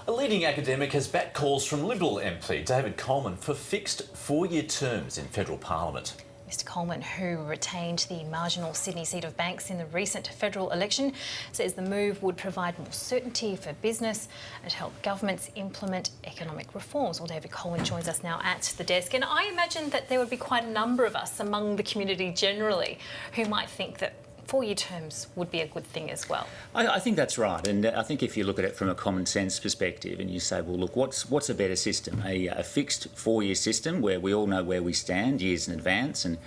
A leading academic has backed calls from Liberal MP David Coleman for fixed 4-year terms in federal parliament. Mr Coleman, who retained the marginal Sydney seat of Banks in the recent federal election, says the move would provide more certainty for business and help governments implement economic reforms. Well, David Coleman joins us now at the desk, and I imagine that there would be quite a number of us among the community generally who might think that 4-year terms would be a good thing as well. I think that's right, and I think if you look at it from a common sense perspective and you say, well, look, what's a better system? A fixed 4-year system where we all know where we stand years in advance and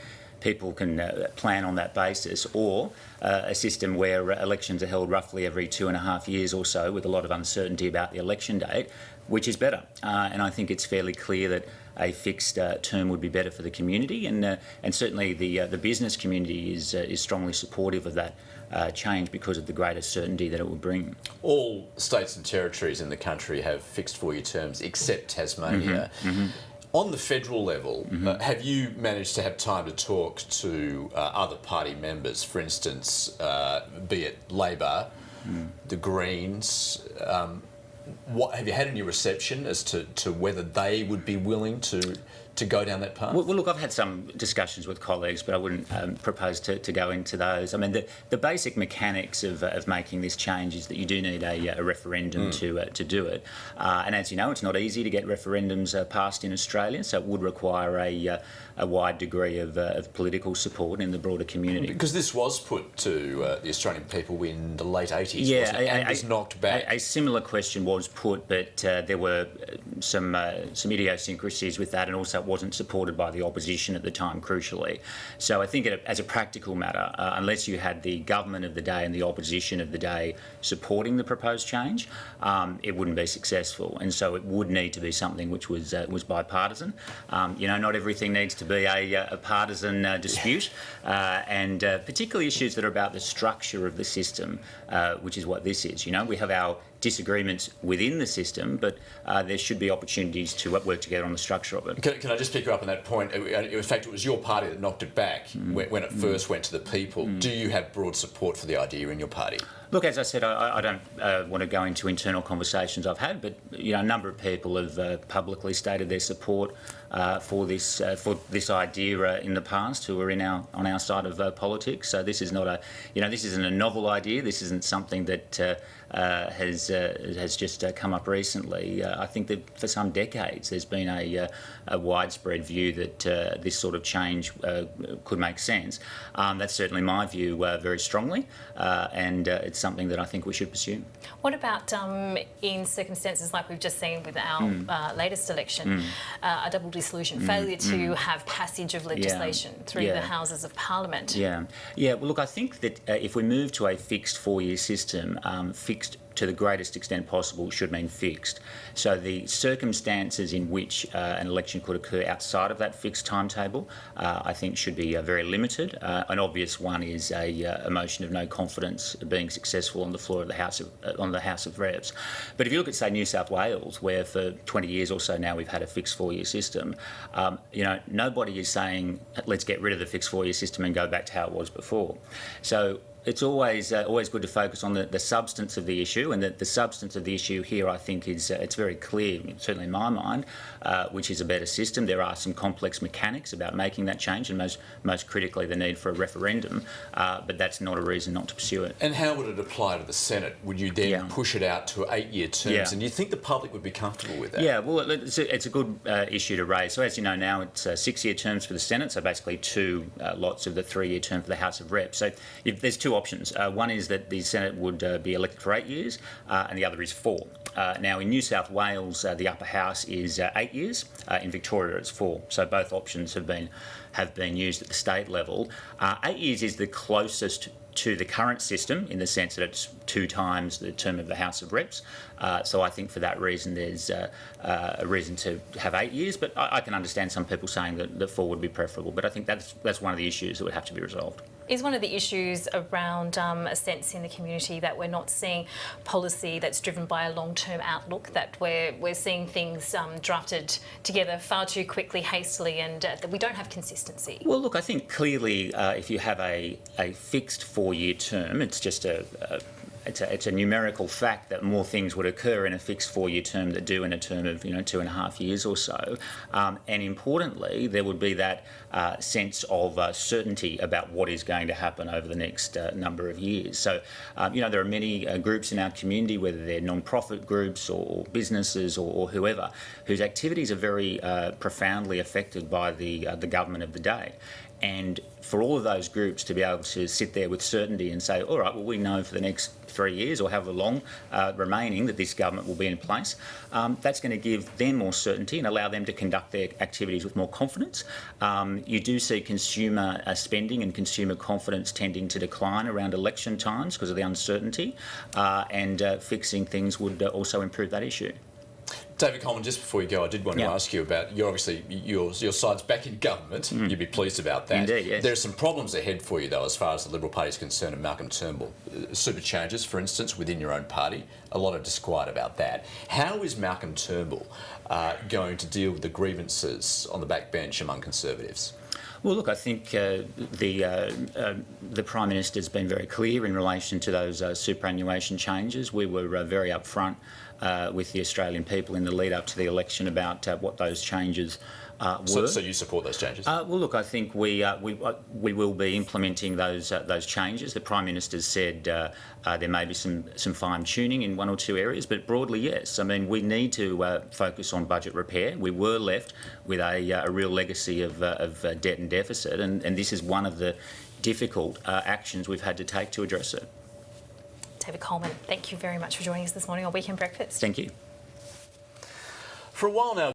people can plan on that basis, or a system where elections are held roughly every 2.5 years or so with a lot of uncertainty about the election date, which is better. And I think it's fairly clear that a fixed term would be better for the community, and certainly the business community is strongly supportive of that change because of the greater certainty that it would bring. All states and territories in the country have fixed 4-year terms except Tasmania. On the federal level, have you managed to have time to talk to other party members, for instance, be it Labor, the Greens? Have you had any reception as to whether they would be willing to go down that path? Well, look, I've had some discussions with colleagues, but I wouldn't propose to go into those. I mean, the basic mechanics of making this change is that you do need a referendum to do it. And as you know, it's not easy to get referendums passed in Australia, so it would require a wide degree of political support in the broader community. Because this was put to the Australian people in the late 80s, wasn't it? And was knocked back. A similar question was put, but there were some idiosyncrasies with that, and also it wasn't supported by the opposition at the time, crucially. So I think as a practical matter, unless you had the government of the day and the opposition of the day supporting the proposed change, it wouldn't be successful. And so it would need to be something which was bipartisan. Not everything needs to be a partisan dispute, and particularly issues that are about the structure of the system, which is what this is. We have our disagreements within the system, but there should be opportunities to work together on the structure of it. Can I just pick you up on that point? In fact, it was your party that knocked it back when it first went to the people. Do you have broad support for the idea in your party? Look, as I said, I don't want to go into internal conversations I've had, but a number of people have publicly stated their support for this idea in the past, who are on our side of politics. So this is not this isn't a novel idea. This isn't something that has just come up recently. I think that for some decades there's been a widespread view that this sort of change could make sense. That's certainly my view very strongly, and it's something that I think we should pursue. What about in circumstances like we've just seen with our latest election, a double dissolution, failure to have passage of legislation through the Houses of Parliament? Yeah. Well, look, I think that if we move to a fixed 4-year system, fixed to the greatest extent possible should mean fixed. So the circumstances in which an election could occur outside of that fixed timetable, I think, should be very limited. An obvious one is a motion of no confidence being successful on the floor of the House of Reps. But if you look at, say, New South Wales, where for 20 years or so now we've had a fixed 4-year system, nobody is saying let's get rid of the fixed 4-year system and go back to how it was before. So it's always good to focus on the substance of the issue, and the substance of the issue here, I think, is it's very clear, certainly in my mind, which is a better system. There are some complex mechanics about making that change, and most critically the need for a referendum, but that's not a reason not to pursue it. And how would it apply to the Senate? Would you then push it out to 8-year terms? And do you think the public would be comfortable with that? Yeah, well, it's a good issue to raise. So as you know now, it's 6-year terms for the Senate, so basically 2 lots of the 3-year term for the House of Reps. So there's 2 options. One is that the Senate would be elected for 8 years, and the other is 4. Now, in New South Wales, the upper house is 8 years. In Victoria, it's 4. So both options have been used at the state level. 8 years is the closest to the current system in the sense that it's 2 times the term of the House of Reps. So I think for that reason there's a reason to have 8 years, but I can understand some people saying that 4 would be preferable. But I think that's one of the issues that would have to be resolved. Is one of the issues around a sense in the community that we're not seeing policy that's driven by a long-term outlook, that we're seeing things drafted together far too quickly, hastily, and that we don't have consistency? Well, look, I think clearly if you have a fixed 4-year term, it's just it's a numerical fact that more things would occur in a fixed 4-year term that do in a term of 2.5 years or so, and importantly there would be that sense of certainty about what is going to happen over the next number of years. So there are many groups in our community, whether they're non-profit groups or businesses or whoever, whose activities are very profoundly affected by the government of the day. And for all of those groups to be able to sit there with certainty and say, all right, well, we know for the next 3 years or however long remaining that this government will be in place, that's going to give them more certainty and allow them to conduct their activities with more confidence. You do see consumer spending and consumer confidence tending to decline around election times because of the uncertainty, and fixing things would also improve that issue. David Coleman, just before you go, I did want to ask you about, your side's back in government. You'd be pleased about that. Indeed, yes. There are some problems ahead for you, though, as far as the Liberal Party is concerned, and Malcolm Turnbull. Super changes, for instance, within your own party. A lot of disquiet about that. How is Malcolm Turnbull going to deal with the grievances on the backbench among Conservatives? Well, look, I think the Prime Minister's been very clear in relation to those superannuation changes. We were very upfront with the Australian people in the lead up to the election about what those changes were. So you support those changes? Well, look, I think we will be implementing those changes. The Prime Minister's said there may be some fine tuning in one or two areas, but broadly, yes. I mean, we need to focus on budget repair. We were left with a real legacy of debt and deficit, and this is one of the difficult actions we've had to take to address it. David Coleman, thank you very much for joining us this morning on Weekend Breakfast. Thank you. For a while now,